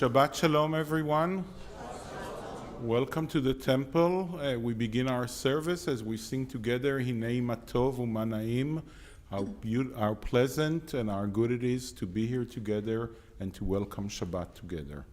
Shabbat Shalom, everyone. Welcome to the temple. We begin our service as we sing together, Hinei Matov Umanaim, how pleasant and how good it is to be here together and to welcome Shabbat together.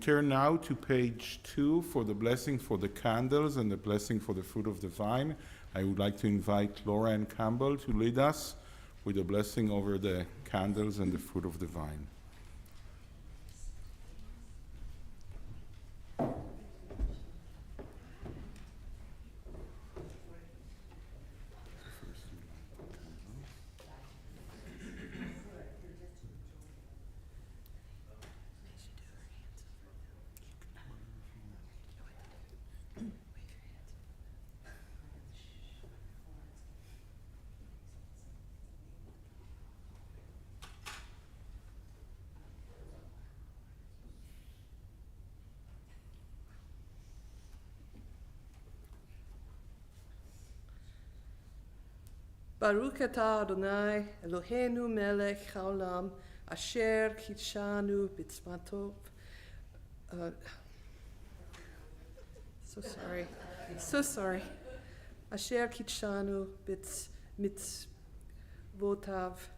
Turn now to page 2 for the blessing for the candles and the blessing for the fruit of the vine. I would like to invite Laura and Campbell to lead us with a blessing over the candles and the fruit of the vine. Baruch atah Adonai Eloheinu melech haolam asher kitshanu b'tzmatov. So sorry. Asher kitshanu b'tzvotav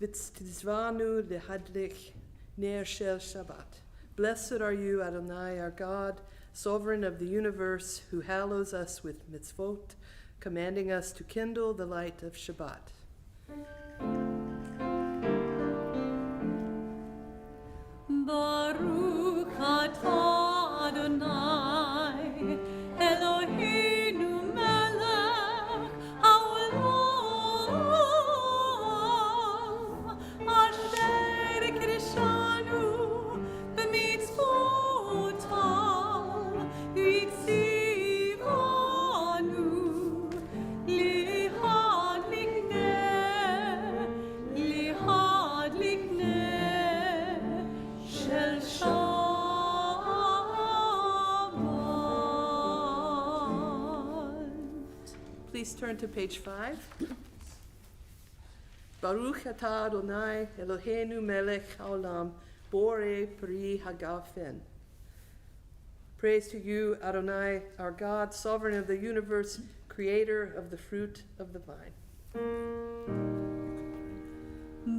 v'tzvanu lehadlik ner shel Shabbat. Blessed are you, Adonai, our God, sovereign of the universe, who hallows us with mitzvot, commanding us to kindle the light of Shabbat. Baruch atah Adonai Eloheinu melech haolam asher kiddushanu b'mitzvotav v'tzivanu Please turn to page 5. Baruch atah Adonai Eloheinu melech haolam borei pri hagafen. Praise to you, Adonai, our God, sovereign of the universe, creator of the fruit of the vine.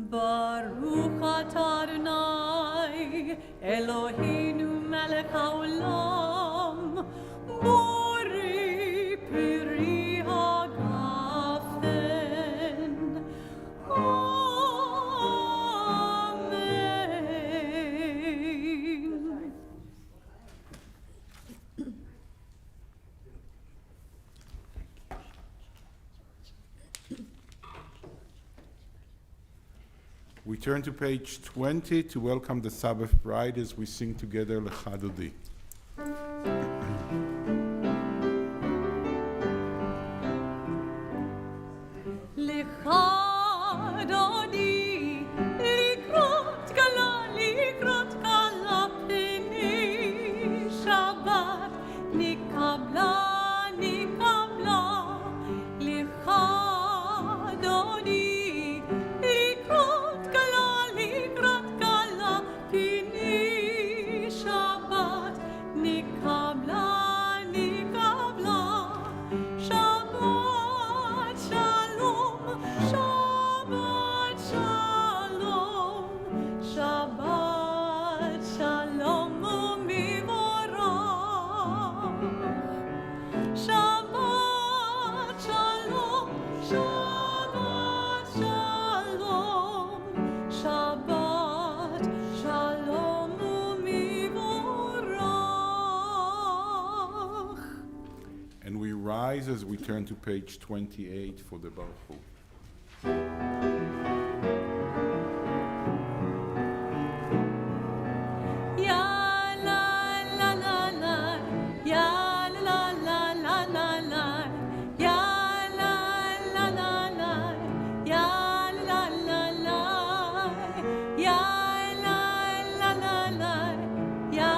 Baruch atah Adonai Eloheinu melech haolam borei pri hagafen. Amen. We turn to page 20 to welcome the Sabbath bride as we sing together Lecha Dodi. Shabbat Shabbat Shalom, Shabbat Shalom u'mivorach. And we rise as we turn to page 28 for the Berlow. Ya la la la la, ya la la la la la, ya la la la la, ya la la la, ya la la la la, ya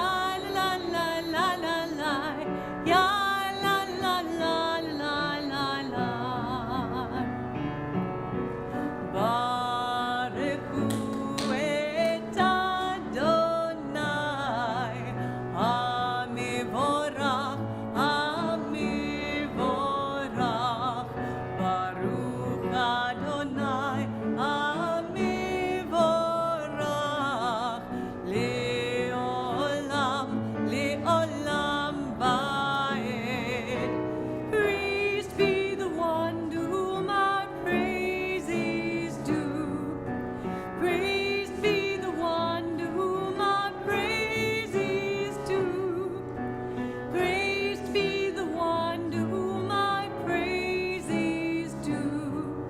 la la la la la, ya la la la la la la. Baruchu et Adonai, Hamivorach, Hamivorach. Baruch Adonai, Hamivorach. Le'olam, le'olam va'ed. Praised be the one to whom our praise is due. Praised be the one to whom our praise is due. Praised be the one to whom our praise is due.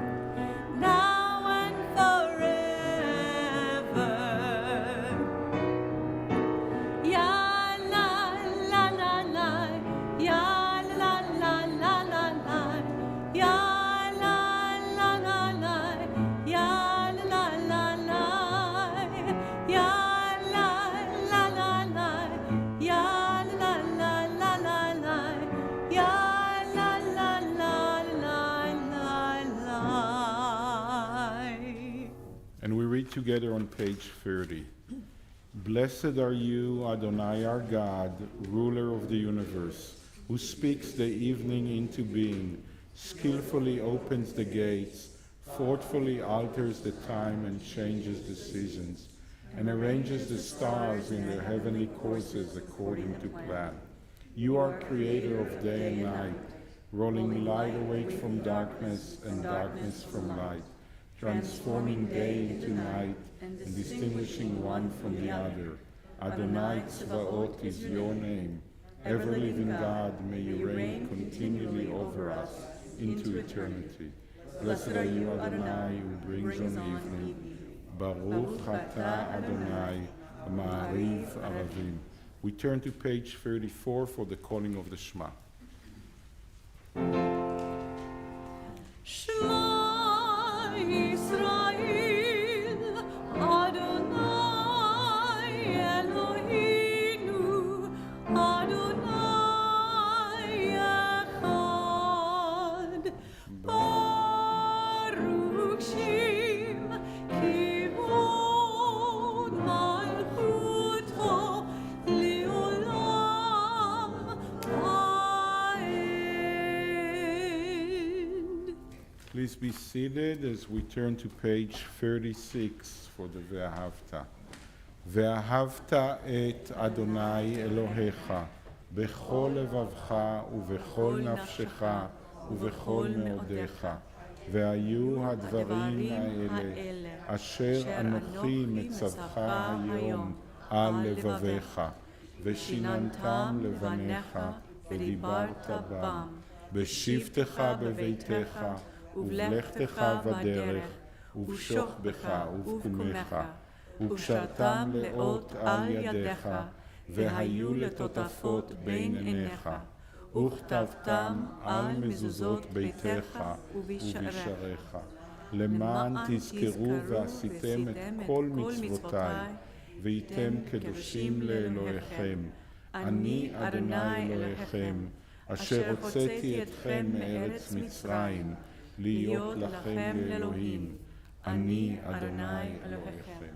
Now and forever. Ya la la la la, ya la la la la la, ya la la la la, ya la la la, ya la la la la, ya la la la la la, ya la la la la la. And we read together on page 30. Blessed are you, Adonai our God, ruler of the universe, who speaks the evening into being, skillfully opens the gates, thoughtfully alters the time and changes the seasons, and arranges the stars in their heavenly courses according to plan. You are creator of day and night, rolling light away from darkness and darkness from light, transforming day into night and distinguishing one from the other. Adonai Tzvaot is your name. Ever-living God, may you reign continually over us into eternity. Blessed are you, Adonai, who brings on evening. Baruch atah Adonai, Ma'ariv Aravim. We turn to page 34 for the calling of the Shema. Shema Yisrael, Adonai Eloheinu, Adonai Echad. Baruch Shem Kivod Malchuto Leolam Vaed. Please be seated as we turn to page 36 for the Ve'ahavta. Ve'ahavta et Adonai Elohecha bechol levavcha ubechol nafshecha ubechol meodecha. והיו הדברים האלה אשר אנוכי מצווך היום על לבביך, ושיננתם לבניך ודיברת בם, בשבתך בביתך ובלכתך בדרך, ובשוכבך ובקומך, וקשרתם לאות על ידיך, והיו לטוטפות בין עיניך, וכתבתם על מזוזות ביתך ובשעריך, למען תזכרו ועשיתם את כל מצוותיי, והייתם קדושים לאלוהיכם. אני אדוני אלוהיכם, אשר הוצאתי אתכם מארץ מצרים, להיות לכם לאלוהים. אני אדוני אלוהיכם.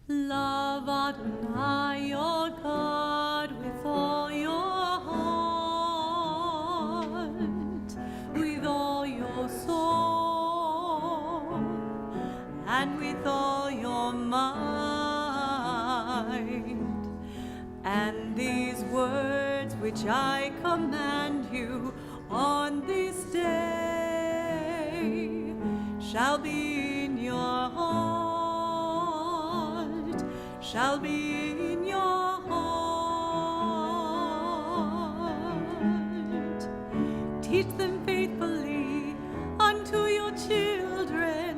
Love Adonai your God with all your heart, with all your soul, and with all your mind. And these words which I command you on this day shall be in your heart, shall be in your heart. Teach them faithfully unto your children.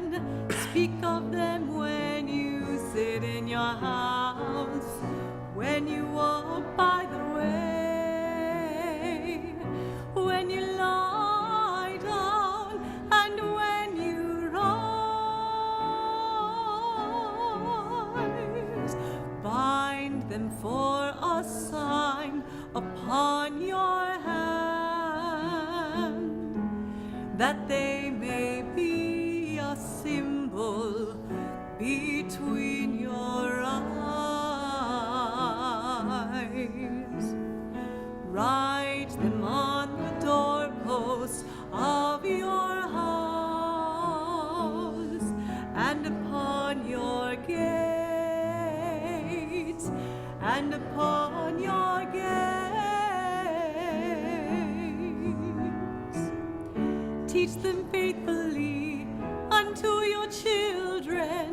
Speak of them when you sit in your house, when you walk by the way, when you lie down, and when you rise. Bind them for a sign upon your hand, that they may be a symbol between your eyes. Write them on the doorposts of your house and upon your gates, and upon your gates. Teach them faithfully unto your children.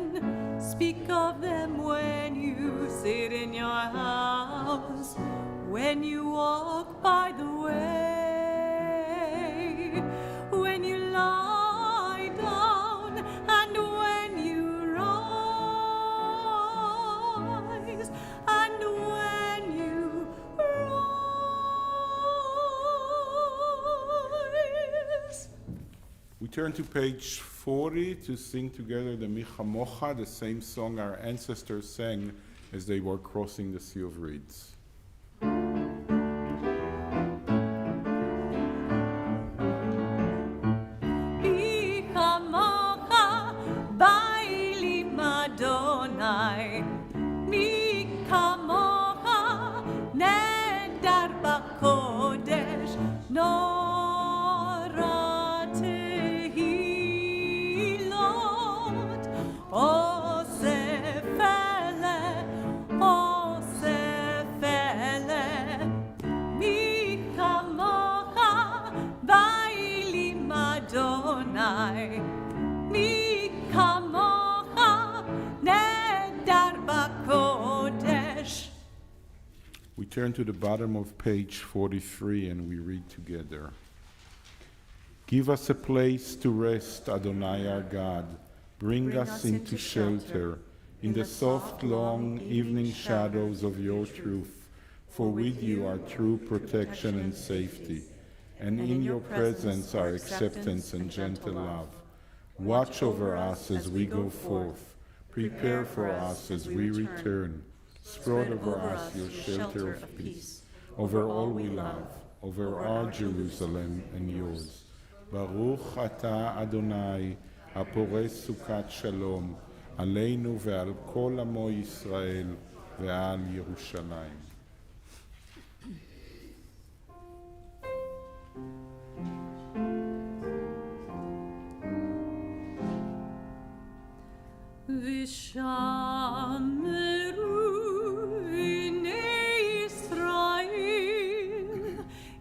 Speak of them when you sit in your house, when you walk by the way, when you lie down, and when you rise, and when you rise. We turn to page 40 to sing together the Michamocha, the same song our ancestors sang as they were crossing the Sea of Reeds. Michamocha bailim Adonai, Michamocha nedar bakodesh, nora tehilot, osefele, Michamocha bailim Adonai, Michamocha nedar bakodesh. We turn to the bottom of page 43 and we read together. Give us a place to rest, Adonai our God. Bring us into shelter in the soft, long evening shadows of your truth. For with you are true protection and safety, and in your presence are acceptance and gentle love. Watch over us as we go forth. Prepare for us as we return. Spread over us your shelter of peace, over all we love, over our Jerusalem and yours. Baruch atah Adonai, הפורש סוכת שלום, עלינו ועל כל עמו ישראל ועל ירושלים. ושמרו בני ישראל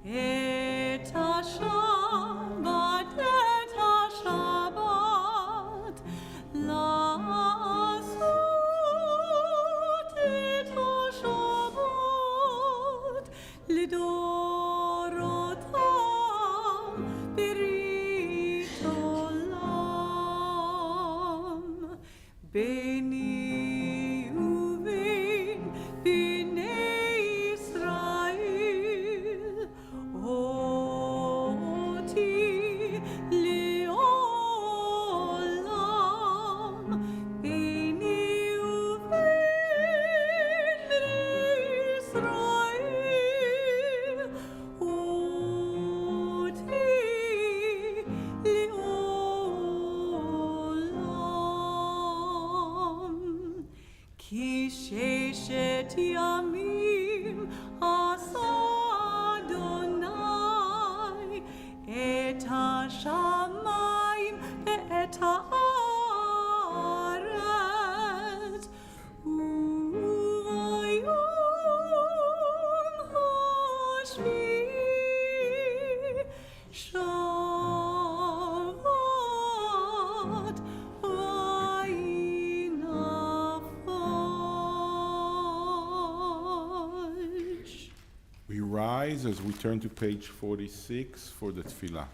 את השבת, את השבת, לעשות את השבת לדורותם ברית עולם. ביני ובין בני ישראל אותי לעולם. ביני ובין בני ישראל אותי לעולם. כי ששת ימים עשה אדוני את השמיים ואת הארץ. rise as we turn to page 46 for the tefillah.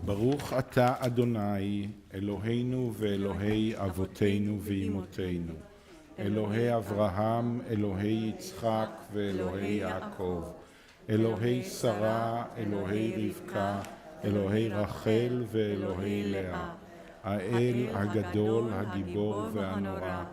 ברוך אתה אדוני אלוהינו ואלוהי אבותינו ואמותינו, אלוהי אברהם, אלוהי יצחק ואלוהי יעקב, אלוהי שרה, אלוהי רבקה, אלוהי רחל ואלוהי לאה, האל הגדול, הגיבור והנורא,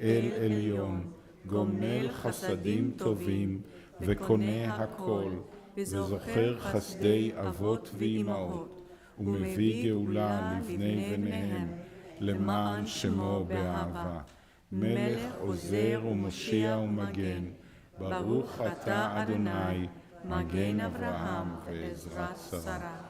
אל עליון, גומל חסדים טובים וקונה הכל, וזוכר חסדי אבות ואמהות, ומביא גאולה לבני בניהם, למען שמו באהבה. מלך עוזר ומושיע ומגן, ברוך אתה אדוני, מגן אברהם ועזרת שרה.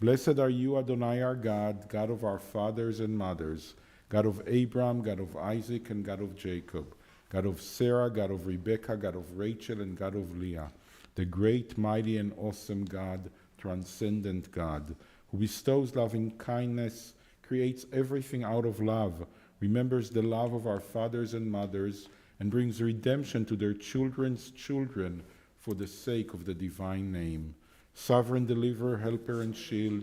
Blessed are you, Adonai our God, God of our fathers and mothers, God of Abraham, God of Isaac, and God of Jacob, God of Sarah, God of Rebekah, God of Rachel, and God of Leah, the great, mighty, and awesome God, transcendent God, who bestows loving kindness, creates everything out of love, remembers the love of our fathers and mothers, and brings redemption to their children's children for the sake of the divine name. Sovereign deliverer, helper, and shield,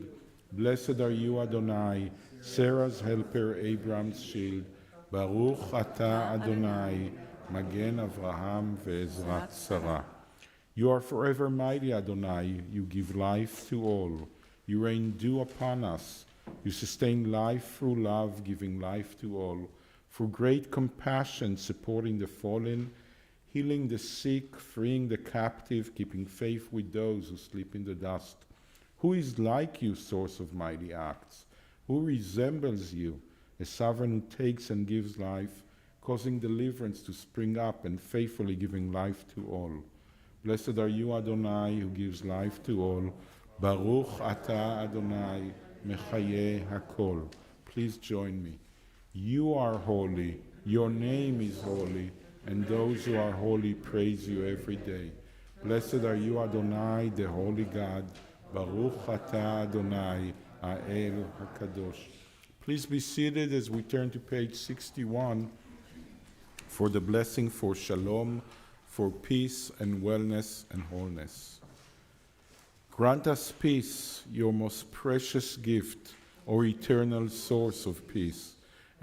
blessed are you, Adonai, Sarah's helper, Abraham's shield. Baruch atah Adonai, Magen Avraham ve'ezrat Sarah. You are forever mighty, Adonai. You give life to all. You rain dew upon us. You sustain life through love, giving life to all. For great compassion, supporting the fallen, healing the sick, freeing the captive, keeping faith with those who sleep in the dust. Who is like you, source of mighty acts? Who resembles you, a sovereign who takes and gives life, causing deliverance to spring up and faithfully giving life to all? Blessed are you, Adonai, who gives life to all. Baruch atah Adonai, mechayeh hakol. Please join me. You are holy, your name is holy, and those who are holy praise you every day. Blessed are you, Adonai, the holy God. Baruch atah Adonai, ha'el hakadosh. Please be seated as we turn to page 61 for the blessing for shalom, for peace and wellness and wholeness. Grant us peace, your most precious gift, or eternal source of peace,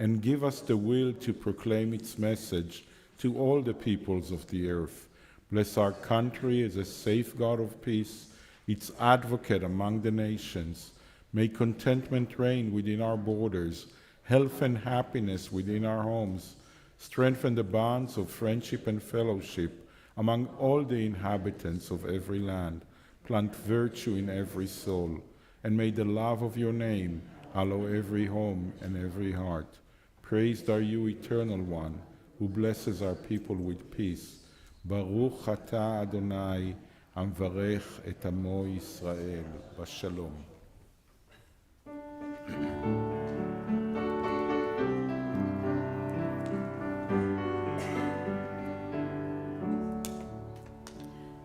and give us the will to proclaim its message to all the peoples of the earth. Bless our country as a safeguard of peace, its advocate among the nations. May contentment reign within our borders, health and happiness within our homes. Strengthen the bonds of friendship and fellowship among all the inhabitants of every land. Plant virtue in every soul, and may the love of your name hallow every home and every heart. Praised are you, Eternal One, who blesses our people with peace. Baruch atah Adonai, המברך את עמו ישראל בשלום.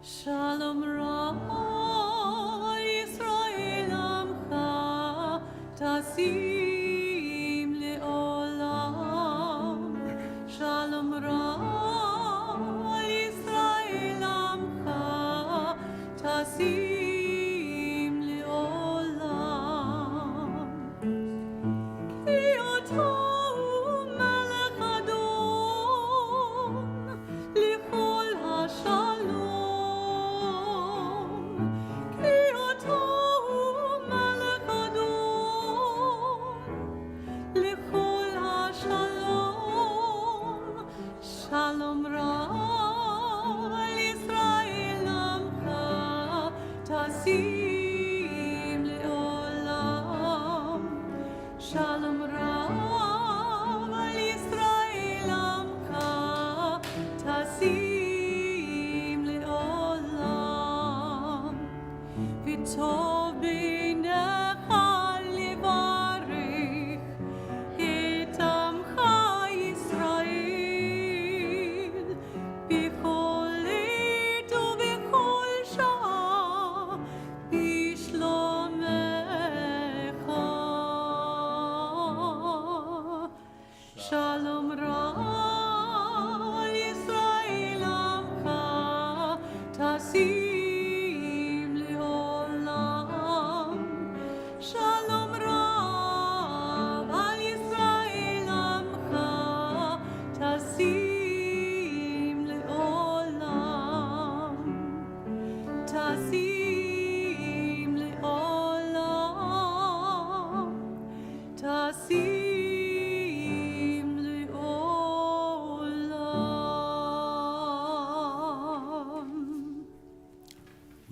Shalom Ra Yisrael Amcha Tasim Le'olam. Shalom Ra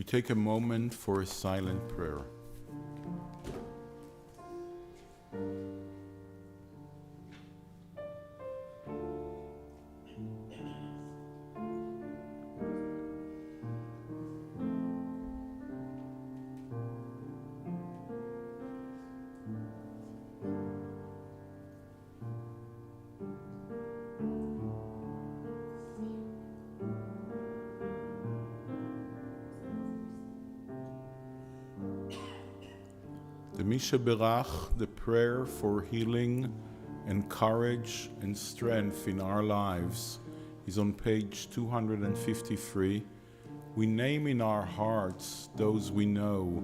take a moment for a silent prayer. The Misha Berach, the prayer for healing and courage and strength in our lives, is on page 253. We name in our hearts those we know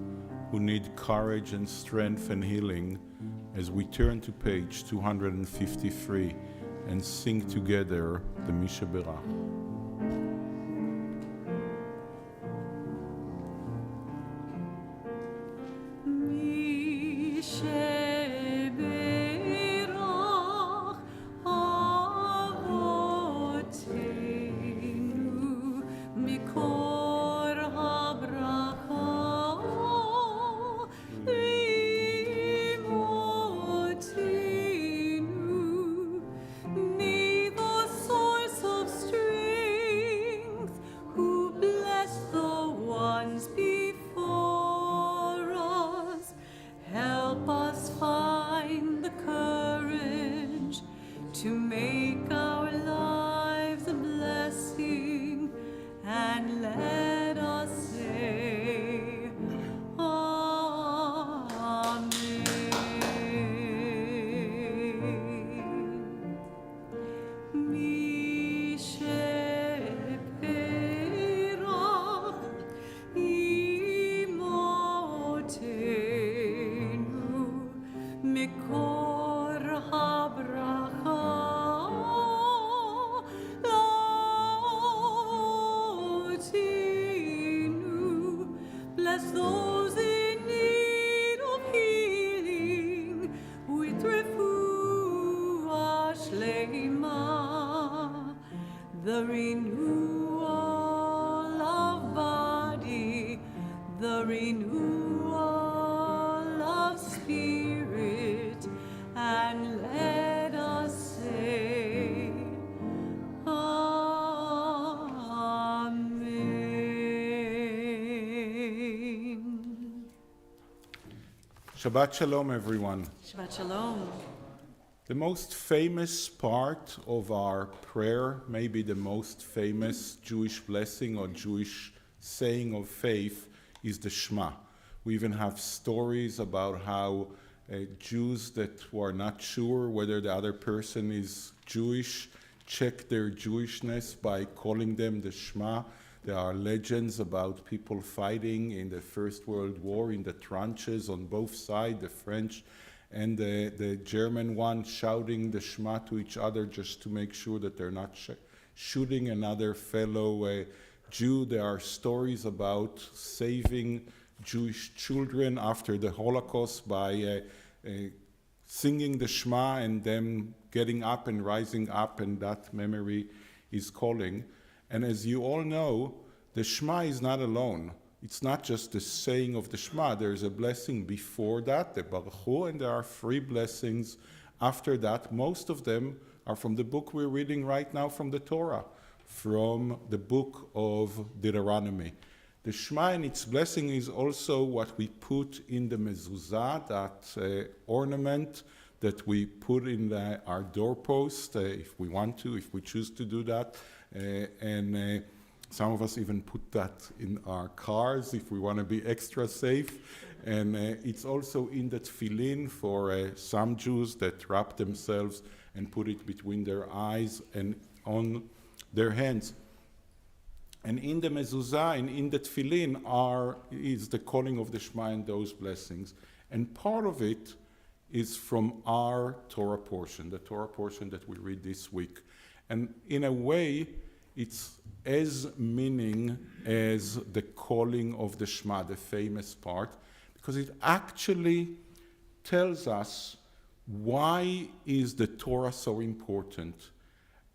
who need courage and strength and healing as we turn to page 253 and sing together the Misha Berach. The renewal of body, the renewal of spirit, and let us say, Amen. Shabbat Shalom, everyone. Shabbat Shalom. The most famous part of our prayer, maybe the most famous Jewish blessing or Jewish saying of faith, is the Shema. We even have stories about how Jews that were not sure whether the other person is Jewish check their Jewishness by calling them the Shema. There are legends about people fighting in the First World War in the trenches on both sides, the French and the German one, shouting the Shema to each other just to make sure that they're not shooting another fellow Jew. There are stories about saving Jewish children after the Holocaust by singing the Shema and them getting up and rising up, and that memory is calling. And as you all know, the Shema is not alone. It's not just the saying of the Shema. There's a blessing before that, the Baruch Hu, and there are 3 blessings after that. Most of them are from the book we're reading right now from the Torah, from the book of Deuteronomy. The Shema and its blessing is also what we put in the mezuzah, that ornament that we put in our doorpost, if we want to, if we choose to do that. And some of us even put that in our cars if we want to be extra safe. And it's also in the tefillin for some Jews that wrap themselves and put it between their eyes and on their hands. And in the mezuzah and in the tefillin is the calling of the Shema and those blessings. And part of it is from our Torah portion, the Torah portion that we read this week. And in a way, it's as meaning as the calling of the Shema, the famous part, because it actually tells us why is the Torah so important.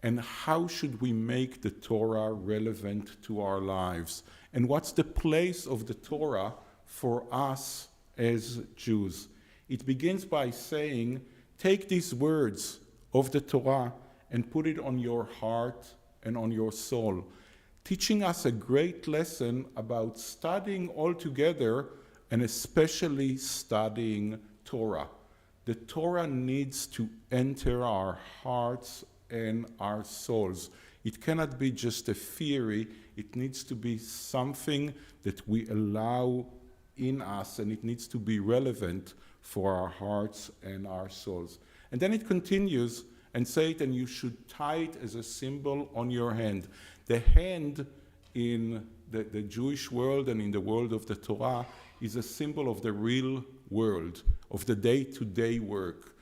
and how should we make the Torah relevant to our lives? And what's the place of the Torah for us as Jews? It begins by saying, take these words of the Torah and put it on your heart and on your soul, teaching us a great lesson about studying all together and especially studying Torah. The Torah needs to enter our hearts and our souls. It cannot be just a theory. It needs to be something that we allow in us, and it needs to be relevant for our hearts and our souls. And then it continues and say it, and you should tie it as a symbol on your hand. The hand in the Jewish world and in the world of the Torah is a symbol of the real world, of the day-to-day work,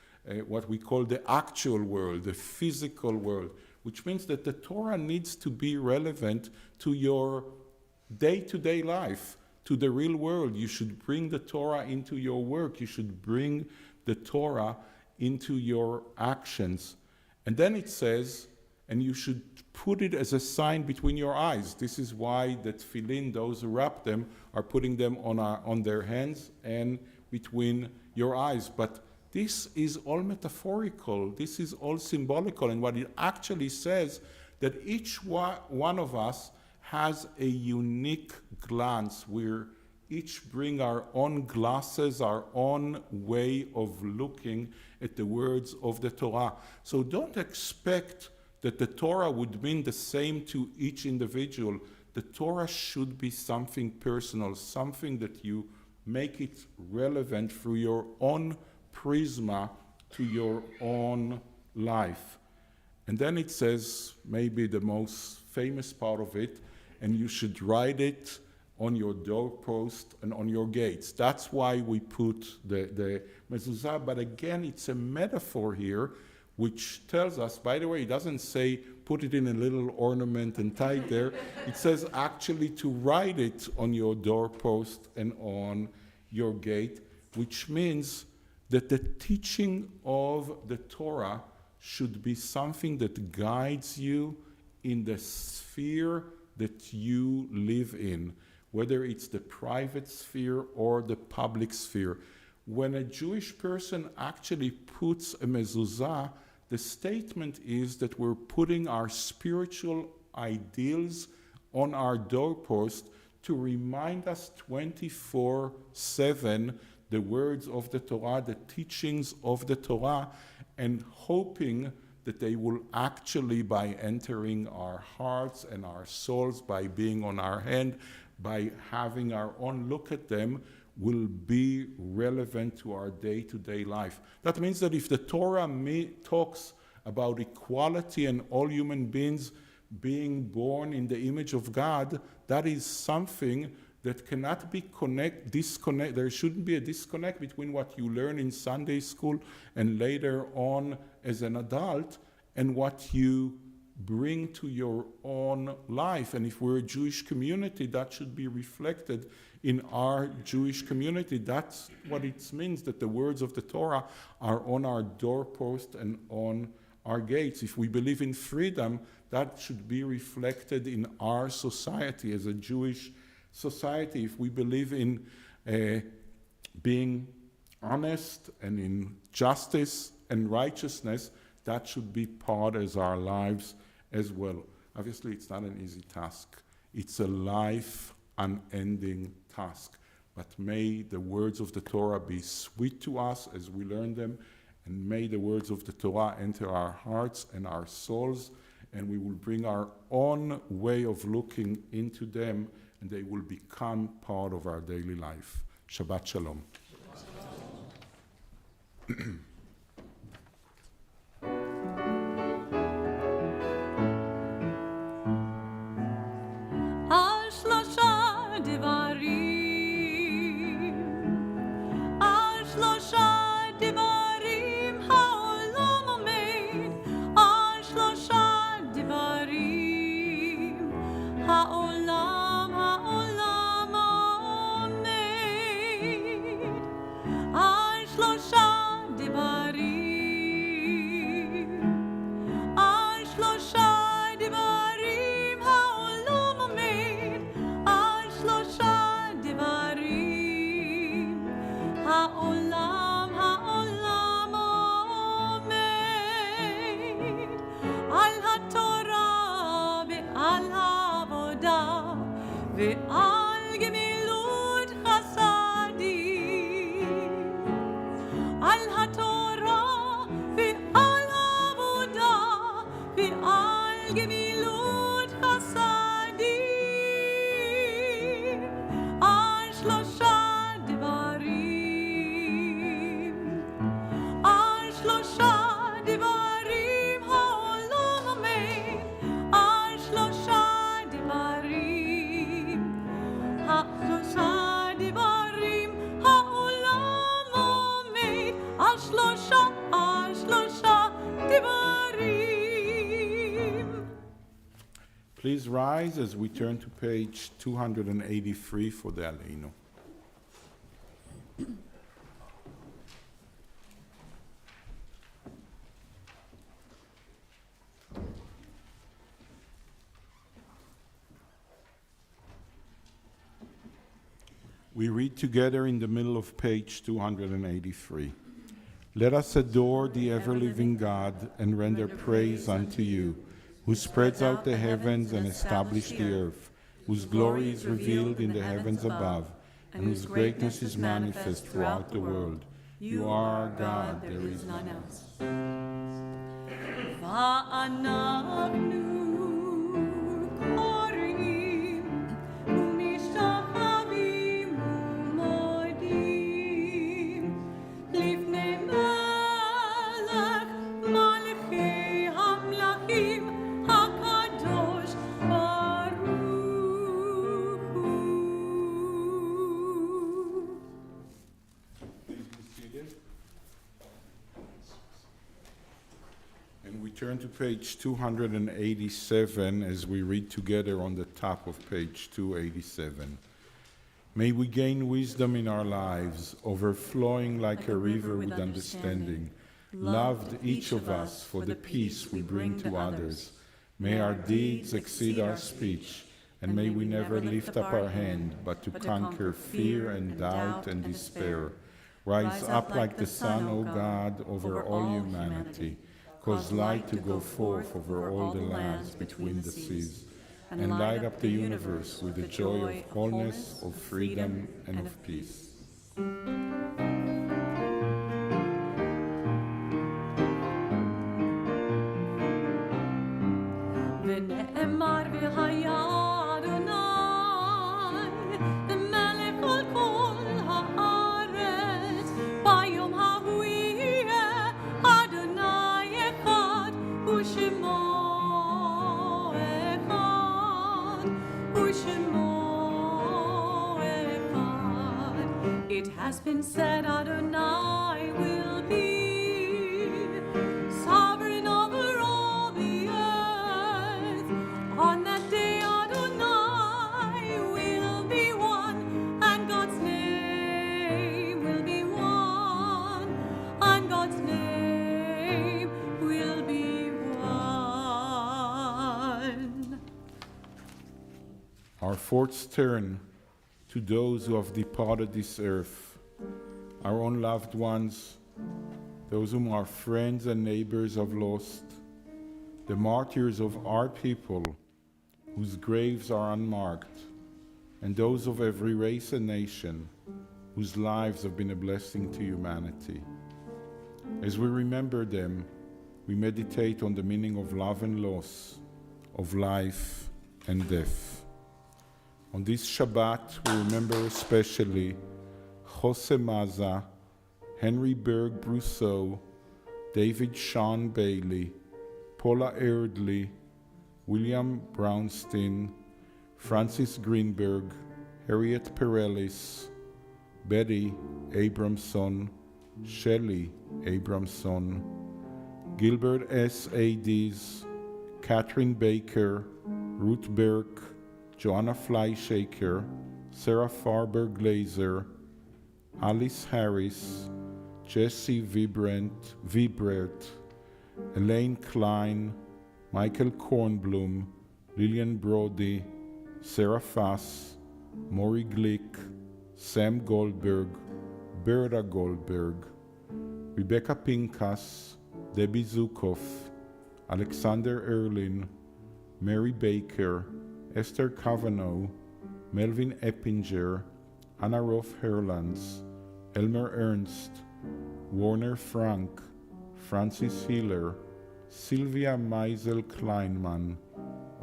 what we call the actual world, the physical world, which means that the Torah needs to be relevant to your day-to-day life, to the real world. You should bring the Torah into your work. You should bring the Torah into your actions. And then it says, and you should put it as a sign between your eyes. This is why the tefillin, those who wrap them, are putting them on their hands and between your eyes. But this is all metaphorical. This is all symbolical. And what it actually says, that each one of us has a unique glance. We're each bring our own glasses, our own way of looking at the words of the Torah. So don't expect that the Torah would mean the same to each individual. The Torah should be something personal, something that you make it relevant through your own prisma to your own life. And then it says, maybe the most famous part of it, and you should write it on your doorpost and on your gates. That's why we put the mezuzah, but again, it's a metaphor here, which tells us, by the way, it doesn't say put it in a little ornament and tie it there. It says actually to write it on your doorpost and on your gate, which means that the teaching of the Torah should be something that guides you in the sphere that you live in, whether it's the private sphere or the public sphere. When a Jewish person actually puts a mezuzah, the statement is that we're putting our spiritual ideals on our doorpost to remind us 24/7 the words of the Torah, the teachings of the Torah, and hoping that they will actually, by entering our hearts and our souls, by being on our hand, by having our own look at them, will be relevant to our day-to-day life. That means that if the Torah talks about equality and all human beings being born in the image of God, that is something that cannot be disconnect. There shouldn't be a disconnect between what you learn in Sunday school and later on as an adult and what you bring to your own life. And if we're a Jewish community, that should be reflected in our Jewish community. That's what it means, that the words of the Torah are on our doorpost and on our gates. If we believe in freedom, that should be reflected in our society as a Jewish society. If we believe in being honest and in justice and righteousness, that should be part of our lives as well. Obviously, it's not an easy task. It's a life unending task. But may the words of the Torah be sweet to us as we learn them, and may the words of the Torah enter our hearts and our souls, and we will bring our own way of looking into them, and they will become part of our daily life. Shabbat Shalom. על שלושה דברים, על שלושה דברים העולם עומד, על שלושה דברים העולם עומד, על שלושה דברים העולם, העולם עומד על התורה ועל העבודה ועל גמילות חסדים, על התורה ועל העבודה ועל גמילות חסדים, על שלושה דברים, על שלושה דברים העולם עומד, על שלושה דברים, שלושה דברים העולם עומד, על שלושה דברים. Please rise as we turn to page 283 for the Aleinu. We read together in the middle of page 283. Let us adore the ever-living God and render praise unto you, who spreads out the heavens and established the earth, whose glory is revealed in the heavens above, and whose greatness is manifest throughout the world. You are our God, there is none else. ואנחנו קוראים ומשתחווים ומודים לפני מלך מלכי המלכים הקדוש ברוך הוא. And we turn to page 287 as we read together on the top of page 287. May we gain wisdom in our lives, overflowing like a river with understanding, loved each of us for the peace we bring to others. May our deeds exceed our speech, and may we never lift up our hand, but to conquer fear and doubt and despair. Rise up like the sun, O God, over all humanity. Cause light to go forth over all the lands between the seas, and light up the universe with the joy of wholeness, of freedom, and of peace. ונאמר והיה אדוני למלך על כל הארץ, ביום ההוא יהיה אדוני אחד ושמו אחד ושמו אחד. It has been said Adonai will be sovereign over all the earth. On that day Adonai will be one, and God's name will be one, and God's name will be one. Our thoughts turn to those who have departed this earth, our own loved ones, those whom our friends and neighbors have lost, the martyrs of our people whose graves are unmarked, and those of every race and nation whose lives have been a blessing to humanity. As we remember them, we meditate on the meaning of love and loss, of life and death. On this Shabbat, we remember especially Jose Maza, Henry Berg Brousseau, David Sean Bailey, Paula Erdley, William Brownstein, Francis Greenberg, Harriet Perellis, Betty Abramson, Shelley Abramson, Gilbert S. Ades, Catherine Baker, Ruth Burke, Joanna Flyshaker, Sarah Farber Glazer, Alice Harris, Jesse Vibrant, Elaine Klein, Michael Kornblum, Lillian Brody, Sarah Fass, Maury Glick, Sam Goldberg, Alberta Goldberg, Rebecca Pincus, Debbie Zukoff, Alexander Erlin, Mary Baker, Esther Cavanaugh, Melvin Eppinger, Anna Rolf Herlands, Elmer Ernst, Warner Frank, Francis Hiller, Sylvia Meisel Kleinman,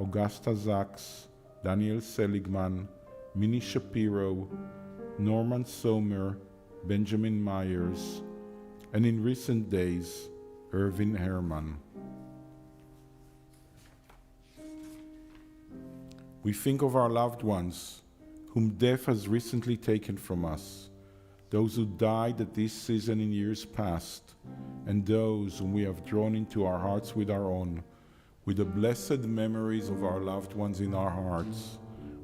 Augusta Zaks, Daniel Seligman, Minnie Shapiro, Norman Sommer, Benjamin Myers, and in recent days, Irvin Herman. We think of our loved ones, whom death has recently taken from us, those who died at this season in years past, and those whom we have drawn into our hearts with our own. With the blessed memories of our loved ones in our hearts,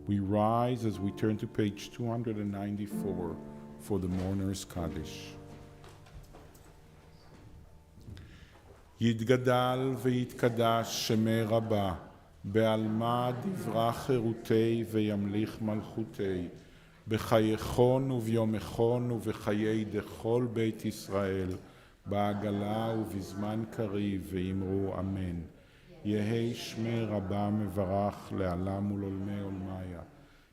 we rise as we turn to page 294 for the Mourner's Kaddish. יתגדל ויתקדש שמי רבה, בעלמא דברה חירותי וימליך מלכותי, בחייכון וביומכון ובחיי דכל בית ישראל, בעגלה ובזמן קריב, ואמרו אמן. יהי שמי רבה מברך לעלם ולעולמי עולמיה,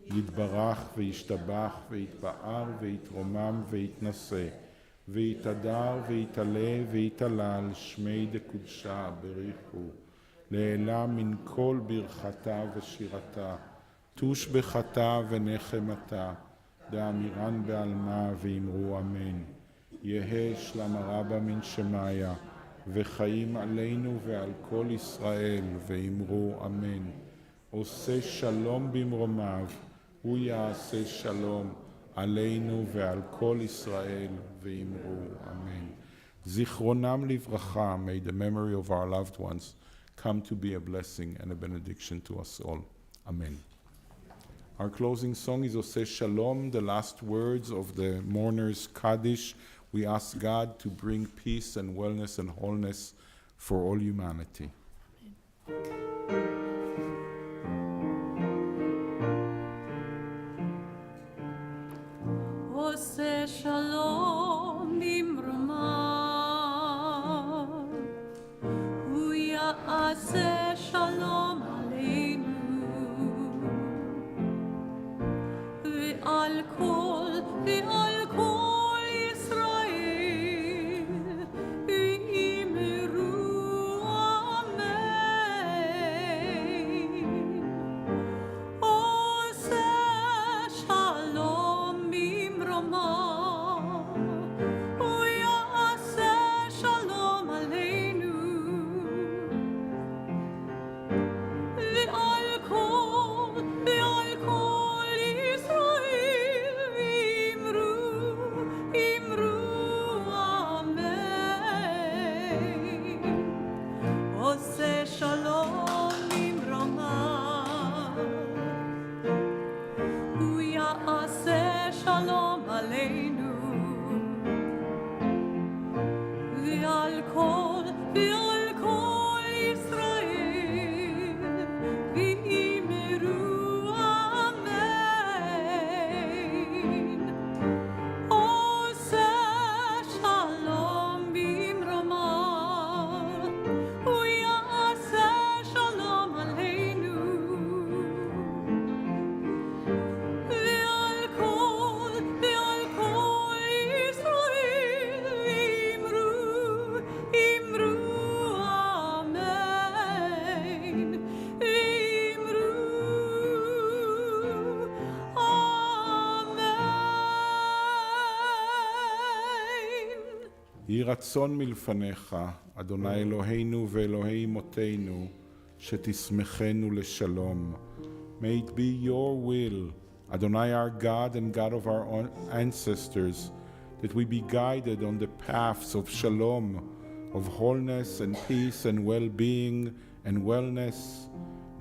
יתברך וישתבח ויתפאר ויתרומם ויתנשא, ויתהדר ויתעלה ויתהלל שמי דקודשה בריחו, לעילה מן כל ברכתה ושירתה, תושבחתה ונחמתה, דאמירן בעלמה ואמרו אמן. יהא שלמה רבה מן שמיה, וחיים עלינו ועל כל ישראל, ואמרו אמן. עושה שלום במרומיו, הוא יעשה שלום עלינו ועל כל ישראל, ואמרו אמן. זיכרונם לברכה, may the memory of our loved ones come to be a blessing and a benediction to us all. Amen. Our closing song is Oseh Shalom, the last words of the mourner's Kaddish. We ask God to bring peace and wellness and wholeness for all humanity. Oseh Shalom bimromav, Hu ya'aseh Shalom aleinu, ve'al kol Yisrael, ve'imru amen. Oseh Shalom bimromav, Hu ya'aseh Shalom aleinu, ve'al kol Yisrael, ve'imru amen. Oseh Shalom bimromav, Hu ya'aseh Shalom aleinu, ve'al kol Yisrael, ve'imru amen. Oseh Shalom bimromav, Hu ya'aseh Shalom aleinu, ve'al kol Yisrael, ve'imru amen. Ve'imru amen. יהי רצון מלפניך, אדוני אלוהינו ואלוהי אמותינו, שתשמחנו לשלום. May it be your will, Adonai our God and God of our own ancestors, that we be guided on the paths of shalom, of wholeness and peace and well-being and wellness,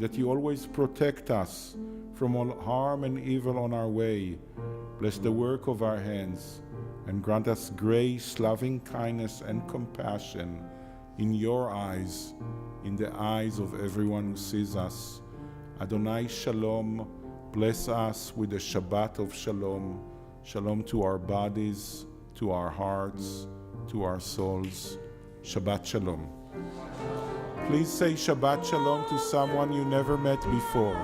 that you always protect us from all harm and evil on our way. Bless the work of our hands, and grant us grace, loving kindness, and compassion in your eyes, in the eyes of everyone who sees us. Adonai Shalom, bless us with the Shabbat of Shalom. Shalom to our bodies, to our hearts, to our souls. Shabbat Shalom. Please say Shabbat Shalom to someone you never met before.